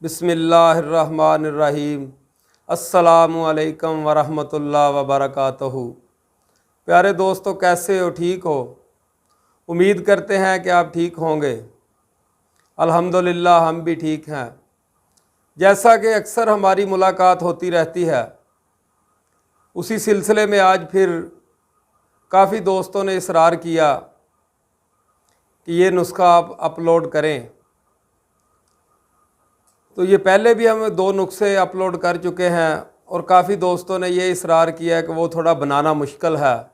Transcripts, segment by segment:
बिस्मिल्लाहिर्रहमानिर्रहीम। अस्सलामु अलैकुम वरहमतुल्लाहि वबरकातुहू। प्यारे दोस्तों, कैसे हो? ठीक हो? उम्मीद करते हैं कि आप ठीक होंगे। अल्हम्दुलिल्लाह हम भी ठीक हैं। जैसा कि अक्सर हमारी मुलाकात होती रहती है, उसी सिलसिले में आज फिर काफ़ी दोस्तों ने इसरार किया कि ये नुस्खा आप अपलोड करें। तो ये पहले भी हम 2 नुस्खे अपलोड कर चुके हैं और काफ़ी दोस्तों ने ये इसरार किया है कि वो थोड़ा बनाना मुश्किल है।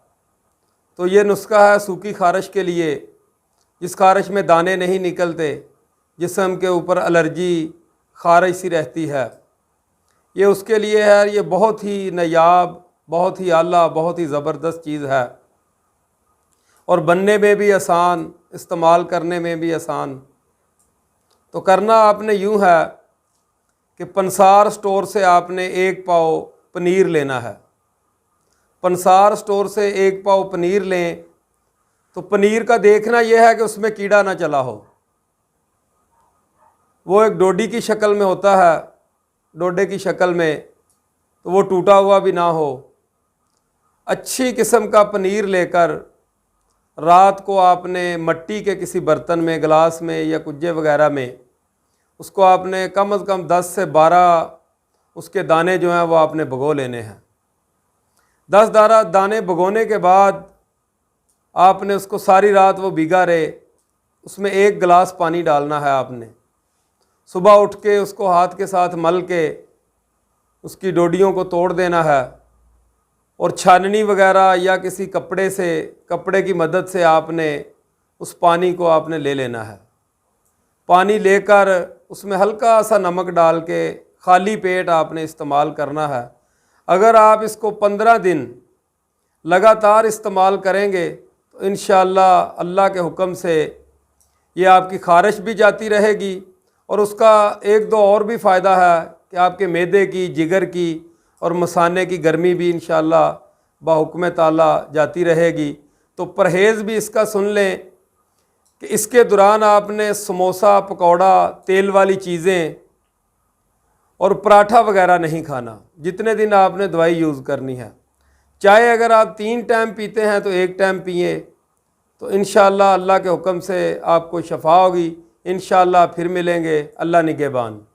तो ये नुस्खा है सूखी खारिश के लिए, जिस खारिश में दाने नहीं निकलते, जिस्म के ऊपर एलर्जी खारिश सी रहती है, ये उसके लिए है। ये बहुत ही नायाब, बहुत ही आला, बहुत ही ज़बरदस्त चीज़ है और बनने में भी आसान, इस्तेमाल करने में भी आसान। तो करना आपने यूँ है कि पंसार स्टोर से आपने 1 पाव पनीर लेना है। पंसार स्टोर से 1 पाव पनीर लें। तो पनीर का देखना यह है कि उसमें कीड़ा ना चला हो। वो एक डोडी की शक्ल में होता है, डोडे की शक्ल में, तो वो टूटा हुआ भी ना हो। अच्छी किस्म का पनीर लेकर रात को आपने मट्टी के किसी बर्तन में, गिलास में या कुज्जे वगैरह में, उसको आपने कम से कम 10 से 12 उसके दाने जो हैं वो आपने भिगो लेने हैं। 10 दाने भिगोने के बाद आपने उसको सारी रात वो भीगा रहे, उसमें 1 गिलास पानी डालना है आपने। सुबह उठ के उसको हाथ के साथ मल के उसकी डोडियों को तोड़ देना है और छाननी वगैरह या किसी कपड़े की मदद से आपने उस पानी को आपने ले लेना है। पानी लेकर उसमें हल्का सा नमक डाल के खाली पेट आपने इस्तेमाल करना है। अगर आप इसको 15 दिन लगातार इस्तेमाल करेंगे तो इंशाअल्लाह अल्लाह के हुक्म से ये आपकी खारिश भी जाती रहेगी और उसका 1-2 और भी फ़ायदा है कि आपके मैदे की, जिगर की और मसाने की गर्मी भी इंशाअल्लाह बाहुक्म ताला जाती रहेगी। तो परहेज़ भी इसका सुन लें कि इसके दौरान आपने समोसा, पकौड़ा, तेल वाली चीज़ें और पराठा वगैरह नहीं खाना, जितने दिन आपने दवाई यूज़ करनी है। चाहे अगर आप 3 टाइम पीते हैं तो 1 टाइम पिए, तो इंशाअल्लाह अल्लाह के हुक्म से आपको शफा होगी। इंशाअल्लाह फिर मिलेंगे। अल्लाह निगहबान।